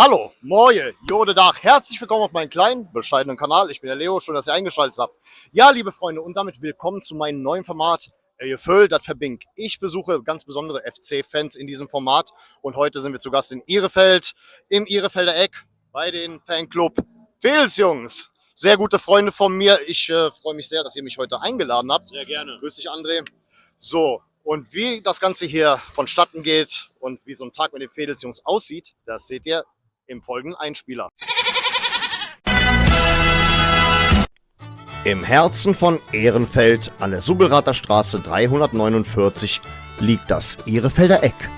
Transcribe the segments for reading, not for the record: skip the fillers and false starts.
Hallo, moje, jode Dach, herzlich willkommen auf meinem kleinen, bescheidenen Kanal. Ich bin der Leo, schön, dass ihr eingeschaltet habt. Ja, liebe Freunde, und damit willkommen zu meinem neuen Format, Gefühl, das verbindet. Ich besuche ganz besondere FC-Fans in diesem Format und heute sind wir zu Gast in Ihrefeld, im Ihrefelder Eck, bei den Fanclub Fedelsjungs. Sehr gute Freunde von mir. Ich freue mich sehr, dass ihr mich heute eingeladen habt. Sehr gerne. Grüß dich, André. So, und wie das Ganze hier vonstatten geht und wie so ein Tag mit den Fedelsjungs aussieht, das seht ihr im folgenden Einspieler. Im Herzen von Ehrenfeld an der Subbelrather Straße 349 liegt das Ihrefelder Eck.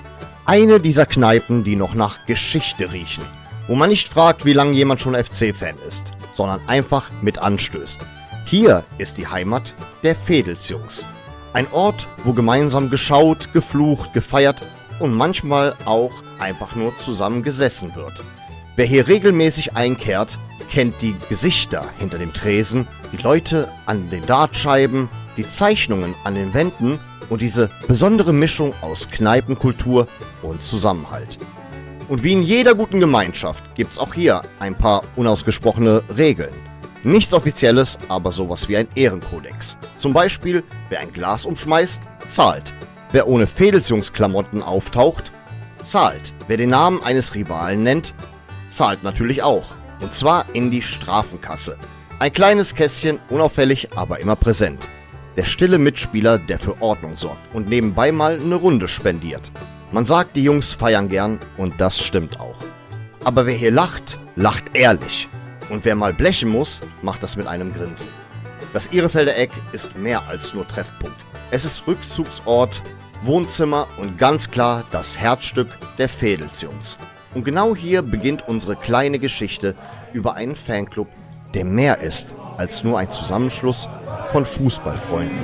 Eine dieser Kneipen, die noch nach Geschichte riechen. Wo man nicht fragt, wie lange jemand schon FC-Fan ist, sondern einfach mit anstößt. Hier ist die Heimat der Fedelsjungs. Ein Ort, wo gemeinsam geschaut, geflucht, gefeiert und manchmal auch einfach nur zusammen gesessen wird. Wer hier regelmäßig einkehrt, kennt die Gesichter hinter dem Tresen, die Leute an den Dartscheiben, die Zeichnungen an den Wänden und diese besondere Mischung aus Kneipenkultur und Zusammenhalt. Und wie in jeder guten Gemeinschaft gibt's auch hier ein paar unausgesprochene Regeln. Nichts Offizielles, aber sowas wie ein Ehrenkodex. Zum Beispiel, wer ein Glas umschmeißt, zahlt. Wer ohne Fedelsjungs-Klamotten auftaucht, zahlt. Wer den Namen eines Rivalen nennt, zahlt natürlich auch. Und zwar in die Strafenkasse. Ein kleines Kästchen, unauffällig, aber immer präsent. Der stille Mitspieler, der für Ordnung sorgt und nebenbei mal eine Runde spendiert. Man sagt, die Jungs feiern gern und das stimmt auch. Aber wer hier lacht, lacht ehrlich. Und wer mal blechen muss, macht das mit einem Grinsen. Das Ihrefelder Eck ist mehr als nur Treffpunkt. Es ist Rückzugsort, Wohnzimmer und ganz klar das Herzstück der Fedelsjungs. Und genau hier beginnt unsere kleine Geschichte über einen Fanclub, der mehr ist als nur ein Zusammenschluss von Fußballfreunden.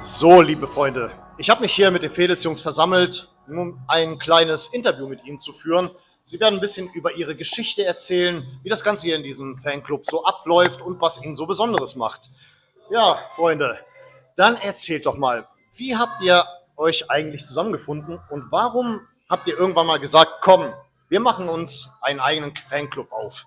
So, liebe Freunde, ich habe mich hier mit den Fedelsjungs versammelt, um ein kleines Interview mit ihnen zu führen. Sie werden ein bisschen über ihre Geschichte erzählen, wie das Ganze hier in diesem Fanclub so abläuft und was ihnen so Besonderes macht. Ja, Freunde, dann erzählt doch mal, wie habt ihr euch eigentlich zusammengefunden und warum habt ihr irgendwann mal gesagt, komm, wir machen uns einen eigenen Fanclub auf?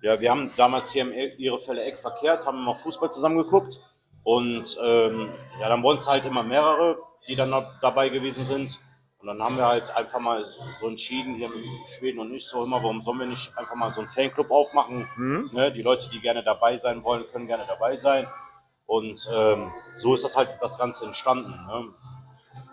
Ja, wir haben damals hier im Ihrefelder Eck verkehrt, haben immer Fußball zusammengeguckt und dann wurden es halt immer mehrere, die dann noch dabei gewesen sind. Und dann haben wir halt einfach mal so entschieden, hier mit Schweden und ich so immer, warum sollen wir nicht einfach mal so einen Fanclub aufmachen? Ne? Die Leute, die gerne dabei sein wollen, können gerne dabei sein. Und so ist das halt das Ganze entstanden. Ne?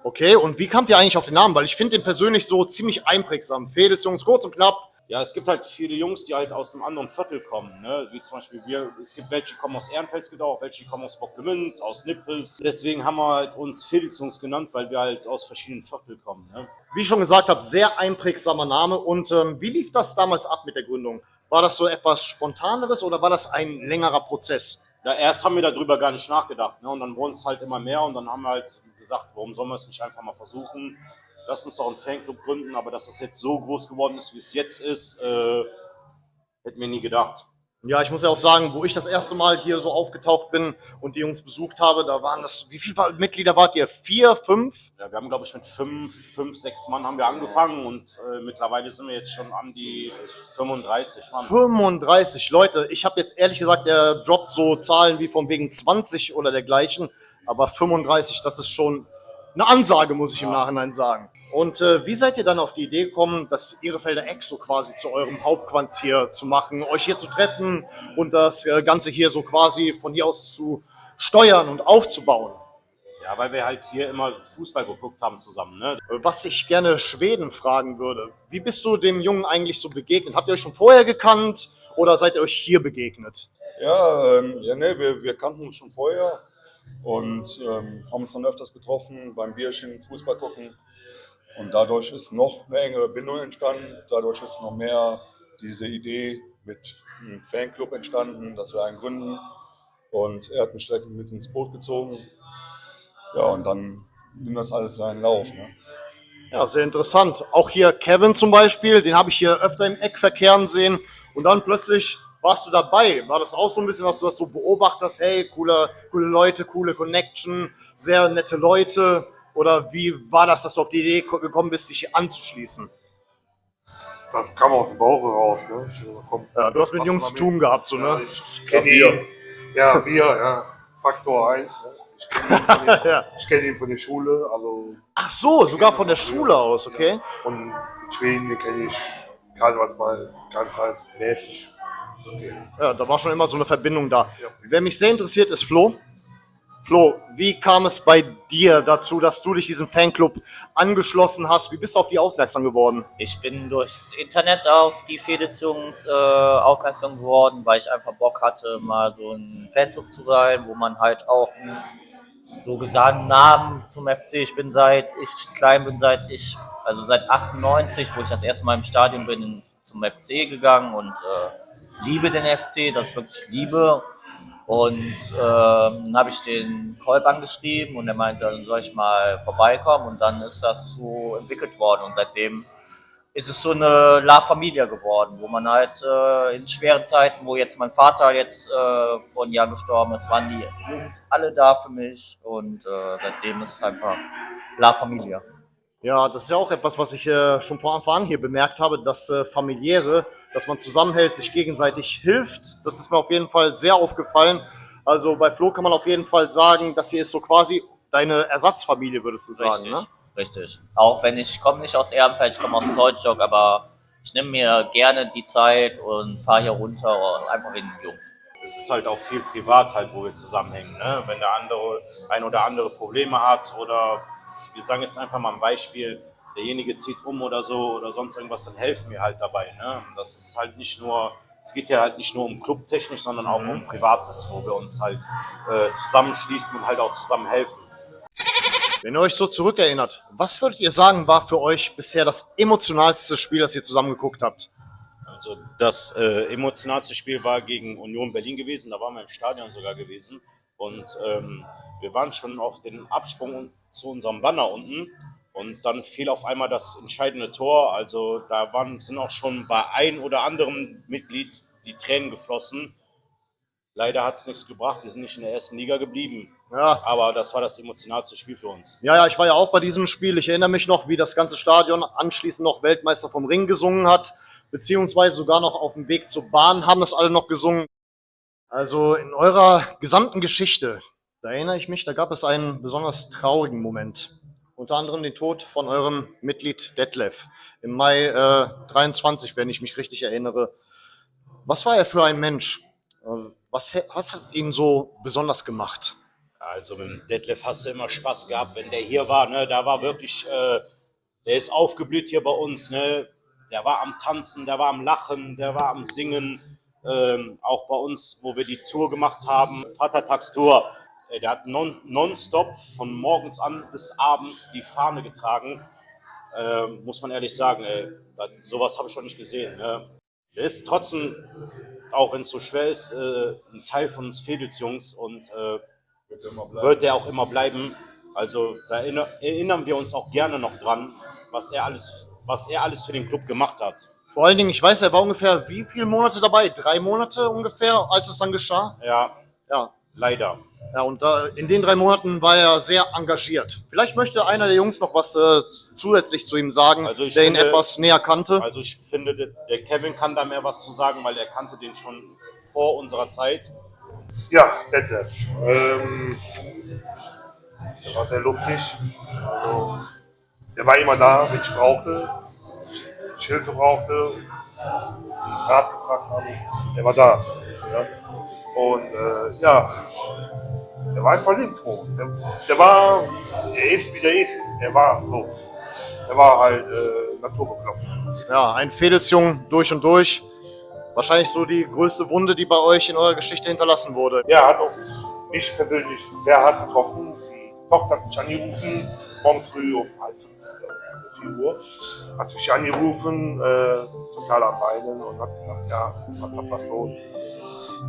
Okay, und wie kamt ihr eigentlich auf den Namen? Weil ich finde den persönlich so ziemlich einprägsam. Fedelsjungs, kurz und knapp. Ja, es gibt halt viele Jungs, die halt aus einem anderen Viertel kommen, ne? Wie zum Beispiel wir. Es gibt welche, die kommen aus Ehrenfelsgedau, welche kommen aus Bocklemünd, aus Nippes. Deswegen haben wir halt uns Fedelsjungs genannt, weil wir halt aus verschiedenen Vierteln kommen. Ne? Wie ich schon gesagt habe, sehr einprägsamer Name. Und wie lief das damals ab mit der Gründung? War das so etwas Spontaneres oder war das ein längerer Prozess? Ja, erst haben wir darüber gar nicht nachgedacht, ne? Und dann wurden es halt immer mehr und dann haben wir halt gesagt, warum sollen wir es nicht einfach mal versuchen? Lass uns doch einen Fanclub gründen, aber dass es jetzt so groß geworden ist, wie es jetzt ist, hätten wir nie gedacht. Ja, ich muss ja auch sagen, wo ich das erste Mal hier so aufgetaucht bin und die Jungs besucht habe, da waren das, wie viele Mitglieder wart ihr? 4, 5? Ja, wir haben, glaube ich, mit 5, 6 Mann haben wir angefangen und mittlerweile sind wir jetzt schon an die 35 Mann. 35 Leute. Ich habe jetzt ehrlich gesagt, der droppt so Zahlen wie von wegen 20 oder dergleichen, aber 35, das ist schon eine Ansage, muss ich im Nachhinein sagen. Und wie seid ihr dann auf die Idee gekommen, das Ihrefelder Eck so quasi zu eurem Hauptquartier zu machen, euch hier zu treffen und das Ganze hier so quasi von hier aus zu steuern und aufzubauen? Ja, weil wir halt hier immer Fußball geguckt haben zusammen. Ne? Was ich gerne Schweden fragen würde, wie bist du dem Jungen eigentlich so begegnet? Habt ihr euch schon vorher gekannt oder seid ihr euch hier begegnet? Ja, wir kannten uns schon vorher und haben uns dann öfters getroffen beim Bierchen, Fußball gucken. Und dadurch ist noch eine engere Bindung entstanden. Dadurch ist noch mehr diese Idee mit einem Fanclub entstanden, dass wir einen gründen. Und er hat mich direkt mit ins Boot gezogen. Ja, und dann nimmt das alles seinen Lauf. Ne? Ja, sehr interessant. Auch hier Kevin zum Beispiel, den habe ich hier öfter im Eck verkehren sehen. Und dann plötzlich Warst du dabei? War das auch so ein bisschen, was du das so beobachtet hast? Hey, coole Leute, coole Connection, sehr nette Leute. Oder wie war das, dass du auf die Idee gekommen bist, dich hier anzuschließen? Das kam aus dem Bauch raus, ne? Ja, du hast mit Jungs zu tun gehabt, so, Ja, ne? ich kenne ihn. Ja, Bier, ja. Faktor 1. Ne? Ja. Ich kenn ihn von der Schule, also. Ach so, sogar von der Schule aus, okay? Ja. Und in Schweden, den kenne ich karnevalsmäßig. Okay. Ja, da war schon immer so eine Verbindung da. Ja. Wer mich sehr interessiert, ist Flo. Flo, wie kam es bei dir dazu, dass du dich diesem Fanclub angeschlossen hast? Wie bist du auf die aufmerksam geworden? Ich bin durchs Internet auf die Fehde-Jungs aufmerksam geworden, weil ich einfach Bock hatte, mal so ein Fanclub zu sein, wo man halt auch einen so gesandten Namen zum FC. Ich bin seit ich klein bin, seit 98, wo ich das erste Mal im Stadion bin, zum FC gegangen und liebe den FC, das ist wirklich Liebe. Und dann habe ich den Kolb angeschrieben und er meinte, dann soll ich mal vorbeikommen und dann ist das so entwickelt worden und seitdem ist es so eine La Familia geworden, wo man halt in schweren Zeiten, wo jetzt mein Vater jetzt vor einem Jahr gestorben ist, waren die Jungs alle da für mich und seitdem ist es einfach La Familia. Ja, das ist ja auch etwas, was ich schon von Anfang an hier bemerkt habe, das Familiäre, dass man zusammenhält, sich gegenseitig hilft. Das ist mir auf jeden Fall sehr aufgefallen. Also bei Flo kann man auf jeden Fall sagen, das hier ist so quasi deine Ersatzfamilie, würdest du sagen, Richtig, ne? richtig. Auch wenn ich komme nicht aus Ehrenfeld, ich komme aus Zollstock, aber ich nehme mir gerne die Zeit und fahre hier runter und einfach wegen den Jungs. Es ist halt auch viel privat halt, wo wir zusammenhängen. Ne? Wenn der andere ein oder andere Probleme hat oder wir sagen jetzt einfach mal ein Beispiel, derjenige zieht um oder so oder sonst irgendwas, dann helfen wir halt dabei. Ne? Das ist halt nicht nur, es geht ja halt nicht nur um clubtechnisch, sondern auch um Privates, wo wir uns halt zusammenschließen und halt auch zusammen helfen. Wenn ihr euch so zurückerinnert, was würdet ihr sagen, war für euch bisher das emotionalste Spiel, das ihr zusammen geguckt habt? Also das emotionalste Spiel war gegen Union Berlin gewesen, da waren wir im Stadion sogar gewesen und wir waren schon auf den Absprung zu unserem Banner unten und dann fiel auf einmal das entscheidende Tor, also da sind auch schon bei ein oder anderem Mitglied die Tränen geflossen. Leider hat es nichts gebracht, wir sind nicht in der ersten Liga geblieben, Ja. aber das war das emotionalste Spiel für uns. Ja, ich war ja auch bei diesem Spiel. Ich erinnere mich noch, wie das ganze Stadion anschließend noch Weltmeister vom Ring gesungen hat, beziehungsweise sogar noch auf dem Weg zur Bahn haben das alle noch gesungen. Also in eurer gesamten Geschichte, da erinnere ich mich, da gab es einen besonders traurigen Moment. Unter anderem den Tod von eurem Mitglied Detlef im Mai 23, wenn ich mich richtig erinnere. Was war er für ein Mensch? Was hat ihn so besonders gemacht? Also mit dem Detlef hast du immer Spaß gehabt, wenn der hier war, ne? Da war wirklich, der ist aufgeblüht hier bei uns, ne? Der war am Tanzen, der war am Lachen, der war am Singen. Auch bei uns, wo wir die Tour gemacht haben, Vatertagstour, der hat nonstop von morgens an bis abends die Fahne getragen. Muss man ehrlich sagen, sowas habe ich schon nicht gesehen. Ne? Der ist trotzdem, auch wenn es so schwer ist, ein Teil von uns Fehde-Jungs und wird der auch immer bleiben. Also da erinnern wir uns auch gerne noch dran, was er alles für den Club gemacht hat. Vor allen Dingen, ich weiß, er war ungefähr wie viele Monate dabei? 3 Monate ungefähr, als es dann geschah? Ja, Ja. leider. Ja, und in den 3 Monaten war er sehr engagiert. Vielleicht möchte einer der Jungs noch was zusätzlich zu ihm sagen, Also ich der ihn finde- etwas näher kannte. Also ich finde, der Kevin kann da mehr was zu sagen, weil er kannte den schon vor unserer Zeit. Ja, Detlef. Der war sehr lustig. Also, der war immer da, wenn ich brauchte. Ich Hilfe brauchte, Rat gefragt habe. Er war da. Ja. Und der war einfach lebensfroh. Er ist wie der ist. Er war so. Er war halt naturbekloppt. Ja, ein Fehdelsjung durch und durch. Wahrscheinlich so die größte Wunde, die bei euch in eurer Geschichte hinterlassen wurde. Ja, hat auch mich persönlich sehr hart getroffen. Die Tochter hat mich angerufen, morgens früh um 4 Uhr. Hat mich angerufen, total am Weinen und hat gesagt, ja, mein Papa ist tot.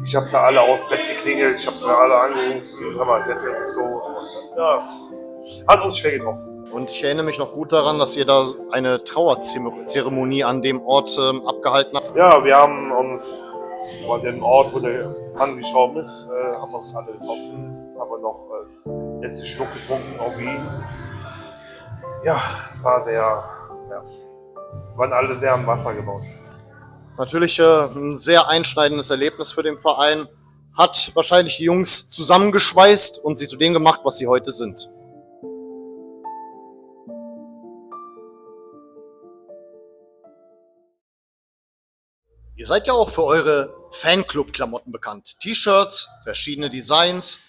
Ich habe sie alle aus Bett geklingelt, ich habe sie alle angerufen, hör mal, der ist tot. Und, ja, es hat uns schwer getroffen. Und ich erinnere mich noch gut daran, dass ihr da eine Trauerzeremonie an dem Ort abgehalten habt. Ja, wir haben uns Bei dem Ort, wo der Mann gestorben ist, haben wir uns alle getroffen. Jetzt haben wir noch letzten Schluck getrunken auf ihn. Ja, es war waren alle sehr am Wasser gebaut. Natürlich ein sehr einschneidendes Erlebnis für den Verein. Hat wahrscheinlich die Jungs zusammengeschweißt und sie zu dem gemacht, was sie heute sind. Ihr seid ja auch für eure Fanclub-Klamotten bekannt. T-Shirts, verschiedene Designs.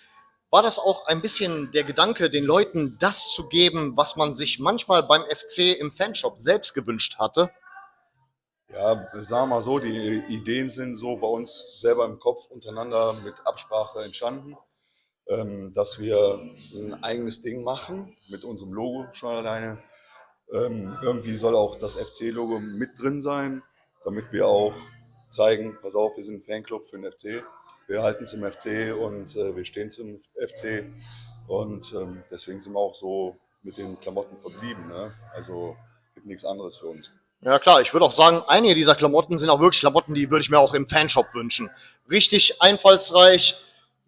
War das auch ein bisschen der Gedanke, den Leuten das zu geben, was man sich manchmal beim FC im Fanshop selbst gewünscht hatte? Ja, sagen wir mal so, die Ideen sind so bei uns selber im Kopf untereinander mit Absprache entstanden, dass wir ein eigenes Ding machen mit unserem Logo schon alleine. Irgendwie soll auch das FC-Logo mit drin sein, damit wir auch zeigen, pass auf, wir sind ein Fanclub für den FC, wir halten zum FC und wir stehen zum FC und deswegen sind wir auch so mit den Klamotten verblieben. Ne? Also gibt nichts anderes für uns. Ja klar, ich würde auch sagen, einige dieser Klamotten sind auch wirklich Klamotten, die würde ich mir auch im Fanshop wünschen. Richtig einfallsreich,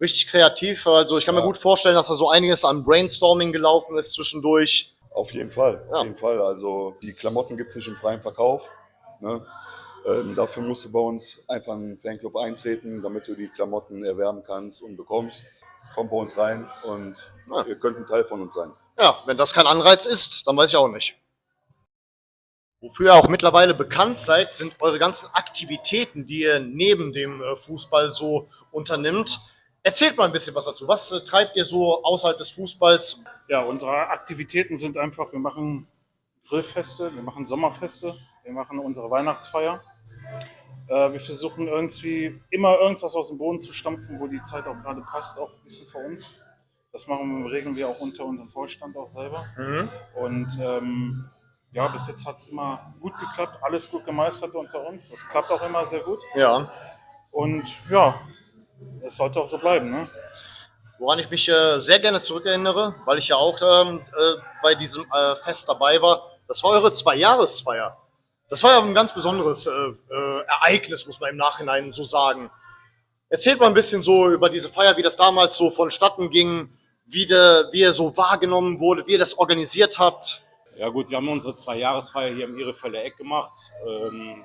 richtig kreativ. Also ich kann mir gut vorstellen, dass da so einiges an Brainstorming gelaufen ist zwischendurch. Auf jeden Fall, Ja. auf jeden Fall. Also die Klamotten gibt es nicht im freien Verkauf. Ne? Dafür musst du bei uns einfach in den Fanclub eintreten, damit du die Klamotten erwerben kannst und bekommst. Komm bei uns rein und ihr könnt ein Teil von uns sein. Ja, wenn das kein Anreiz ist, dann weiß ich auch nicht. Wofür ihr auch mittlerweile bekannt seid, sind eure ganzen Aktivitäten, die ihr neben dem Fußball so unternimmt. Erzählt mal ein bisschen was dazu. Was treibt ihr so außerhalb des Fußballs? Ja, unsere Aktivitäten sind einfach, wir machen Grillfeste, wir machen Sommerfeste, wir machen unsere Weihnachtsfeier. Wir versuchen irgendwie immer irgendwas aus dem Boden zu stampfen, wo die Zeit auch gerade passt, auch ein bisschen für uns. Das regeln wir auch unter unserem Vorstand auch selber. Und ja, bis jetzt hat es immer gut geklappt, alles gut gemeistert unter uns. Das klappt auch immer sehr gut. Ja. Und ja, es sollte auch so bleiben, ne? Woran ich mich sehr gerne zurückerinnere, weil ich ja auch bei diesem Fest dabei war, das war eure 2-Jahresfeier. Das war ja ein ganz besonderes Ereignis, muss man im Nachhinein so sagen. Erzählt mal ein bisschen so über diese Feier, wie das damals so vonstatten ging, wie ihr so wahrgenommen wurde, wie ihr das organisiert habt. Ja gut, wir haben unsere 2-Jahresfeier hier im Ihrefelder Eck gemacht,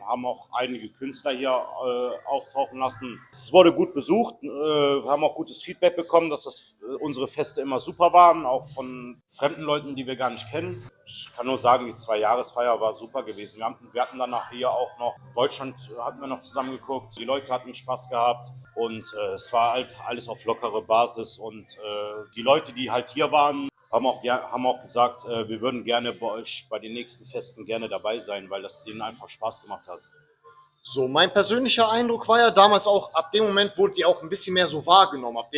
haben auch einige Künstler hier auftauchen lassen. Es wurde gut besucht, wir haben auch gutes Feedback bekommen, dass unsere Feste immer super waren, auch von fremden Leuten, die wir gar nicht kennen. Ich kann nur sagen, die 2-Jahresfeier war super gewesen. Wir hatten danach hier auch noch, Deutschland hatten wir noch zusammen geguckt, die Leute hatten Spaß gehabt und es war halt alles auf lockere Basis und die Leute, die halt hier waren, haben auch gesagt, wir würden gerne bei euch bei den nächsten Festen gerne dabei sein, weil das denen einfach Spaß gemacht hat. So, mein persönlicher Eindruck war ja damals auch, ab dem Moment wurdet ihr auch ein bisschen mehr so wahrgenommen. Ab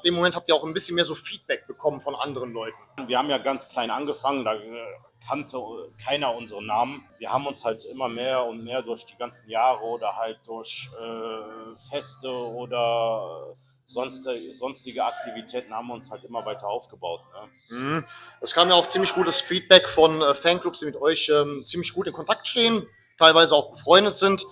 dem Moment habt ihr auch ein bisschen mehr so Feedback bekommen von anderen Leuten. Wir haben ja ganz klein angefangen, da kannte keiner unseren Namen. Wir haben uns halt immer mehr und mehr durch die ganzen Jahre oder halt durch Feste oder sonstige Aktivitäten haben wir uns halt immer weiter aufgebaut. Ne? Es kam ja auch ziemlich gutes Feedback von Fanclubs, die mit euch ziemlich gut in Kontakt stehen, teilweise auch befreundet sind.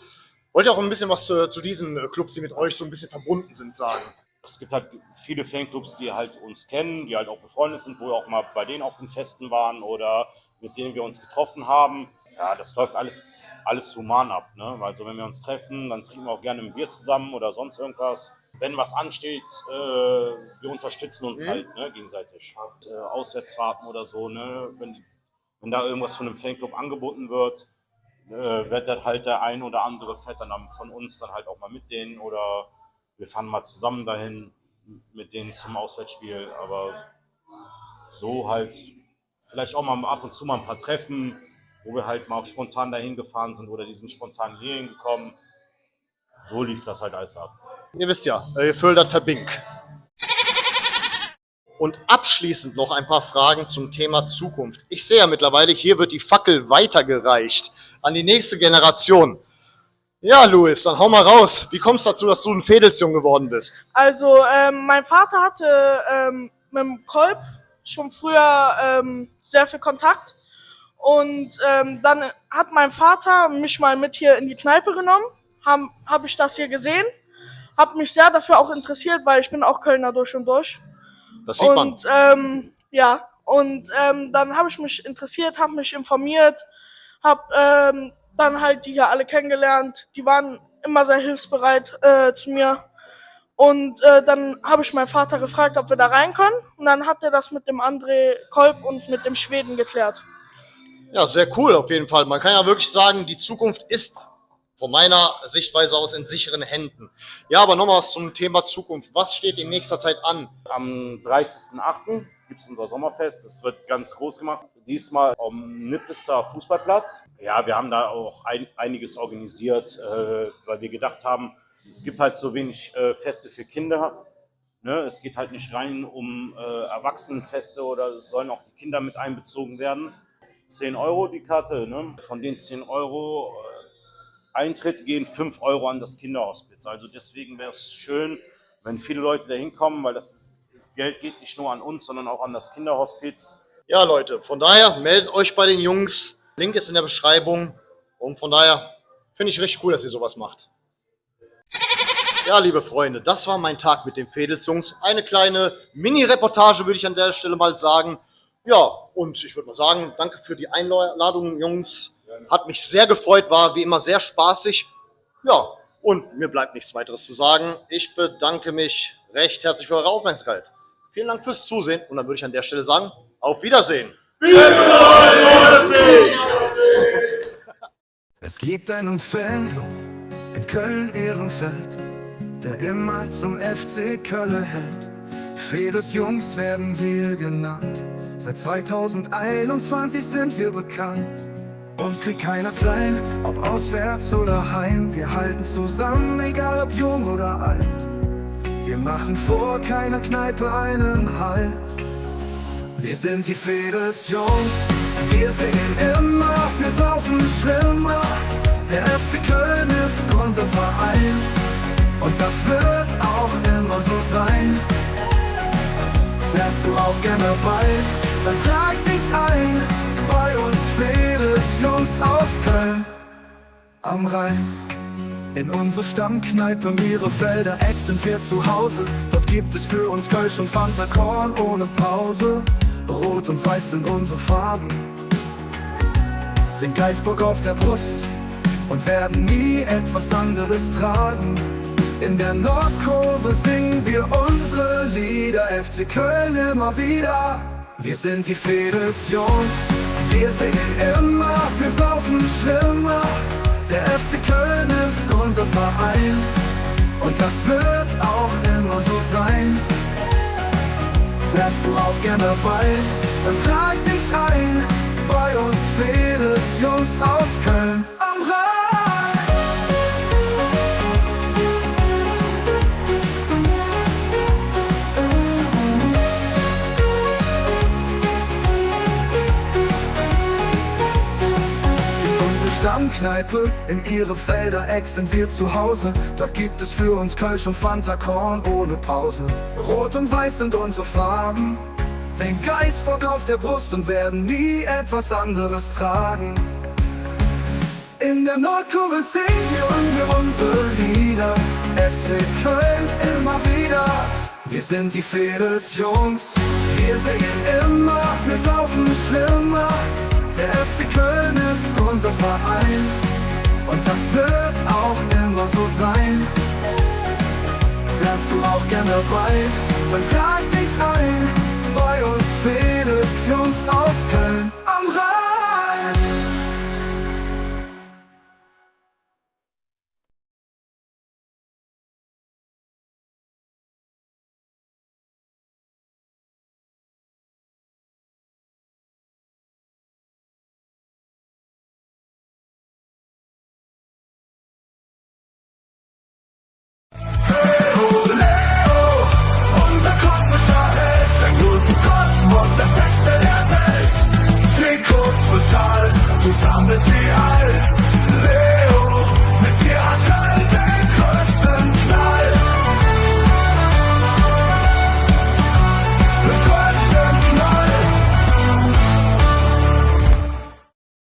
Wollt ihr auch ein bisschen was zu diesen Clubs, die mit euch so ein bisschen verbunden sind, sagen? Es gibt halt viele Fanclubs, die halt uns kennen, die halt auch befreundet sind, wo wir auch mal bei denen auf den Festen waren oder mit denen wir uns getroffen haben. Ja, das läuft alles human ab. Ne? Also wenn wir uns treffen, dann trinken wir auch gerne ein Bier zusammen oder sonst irgendwas. Wenn was ansteht, wir unterstützen uns halt gegenseitig. Auswärtsfahrten oder so, ne? Wenn da irgendwas von einem Fanclub angeboten wird, wird dann halt der ein oder andere fährt dann von uns dann halt auch mal mit denen oder wir fahren mal zusammen dahin mit denen zum Auswärtsspiel. Aber so halt vielleicht auch mal ab und zu mal ein paar Treffen, wo wir halt mal spontan dahin gefahren sind oder die sind spontan hierhin gekommen. So lief das halt alles ab. Ihr wisst ja, ihr füllt das Verbink. Und abschließend noch ein paar Fragen zum Thema Zukunft. Ich sehe ja mittlerweile, hier wird die Fackel weitergereicht an die nächste Generation. Ja, Luis, dann hau mal raus. Wie kommst du dazu, dass du ein Fädelsjung geworden bist? Also, mein Vater hatte mit dem Kolb schon früher sehr viel Kontakt. Und dann hat mein Vater mich mal mit hier in die Kneipe genommen, hab ich das hier gesehen habe mich sehr dafür auch interessiert, weil ich bin auch Kölner durch und durch. Das sieht man. Und dann habe ich mich interessiert, habe mich informiert, habe dann halt die hier alle kennengelernt. Die waren immer sehr hilfsbereit zu mir. Und dann habe ich meinen Vater gefragt, ob wir da rein können. Und dann hat er das mit dem André Kolb und mit dem Schweden geklärt. Ja, sehr cool auf jeden Fall. Man kann ja wirklich sagen, die Zukunft ist von meiner Sichtweise aus in sicheren Händen. Ja, aber nochmal was zum Thema Zukunft. Was steht in nächster Zeit an? Am 30.08. gibt es unser Sommerfest. Das wird ganz groß gemacht. Diesmal am Nippeser Fußballplatz. Ja, wir haben da auch einiges organisiert, weil wir gedacht haben, es gibt halt so wenig Feste für Kinder. Ne? Es geht halt nicht rein um Erwachsenenfeste oder es sollen auch die Kinder mit einbezogen werden. 10 Euro die Karte. Ne? Von den 10 Euro Eintritt gehen 5 Euro an das Kinderhospiz. Also deswegen wäre es schön, wenn viele Leute da hinkommen, weil das Geld geht nicht nur an uns, sondern auch an das Kinderhospiz. Ja, Leute, von daher meldet euch bei den Jungs. Link ist in der Beschreibung. Und von daher finde ich richtig cool, dass ihr sowas macht. Ja, liebe Freunde, das war mein Tag mit den Veedels-Jungs. Eine kleine Mini-Reportage, würde ich an der Stelle mal sagen. Ja, und ich würde mal sagen, danke für die Einladung, Jungs. Hat mich sehr gefreut, war wie immer sehr spaßig. Ja, und mir bleibt nichts weiteres zu sagen. Ich bedanke mich recht herzlich für eure Aufmerksamkeit. Vielen Dank fürs Zusehen und dann würde ich an der Stelle sagen, auf Wiedersehen. Es gibt einen Fanclub in Köln-Ehrenfeld, der immer zum FC Köln hält. Veedels-Jungs werden wir genannt. Seit 2021 sind wir bekannt. Uns kriegt keiner klein, ob auswärts oder heim. Wir halten zusammen, egal ob jung oder alt. Wir machen vor keiner Kneipe einen Halt. Wir sind die Veedels-Jungs, wir singen immer, wir saufen schlimmer. Der FC Köln ist unser Verein und das wird auch immer so sein. Wärst du auch gerne bei, dann trag dich ein. Bei uns Veedels-Jungs aus Köln am Rhein. In unserer Stammkneipe Mierefelder Eck sind wir zu Hause. Dort gibt es für uns Kölsch und Fanta Korn ohne Pause. Rot und Weiß sind unsere Farben, den Geistbock auf der Brust und werden nie etwas anderes tragen. In der Nordkurve singen wir unsere Lieder, FC Köln immer wieder. Wir sind die Veedels-Jungs, wir singen immer, wir saufen schlimmer. Der FC Köln ist unser Verein und das wird auch immer so sein. Wärst du auch gern dabei, dann trag dich ein. Bei uns Veedels-Jungs aus Köln am Rhein. Stammkneipe, in Ehrenfelder Eck sind wir zu Hause. Dort gibt es für uns Kölsch und Fanta Korn ohne Pause. Rot und Weiß sind unsere Farben, den Geistbock auf der Brust und werden nie etwas anderes tragen. In der Nordkurve singen wir unsere Lieder, FC Köln immer wieder. Wir sind die Veedels-Jungs, wir singen immer, wir saufen schlimmer. Der FC Köln ist unser Verein und das wird auch immer so sein. Wärst du auch gern dabei, dann trag dich ein. Bei uns Veedels-Jungs aus Köln am Rhein. Das Beste der Welt, Trikots total, zusammen ist sie alt.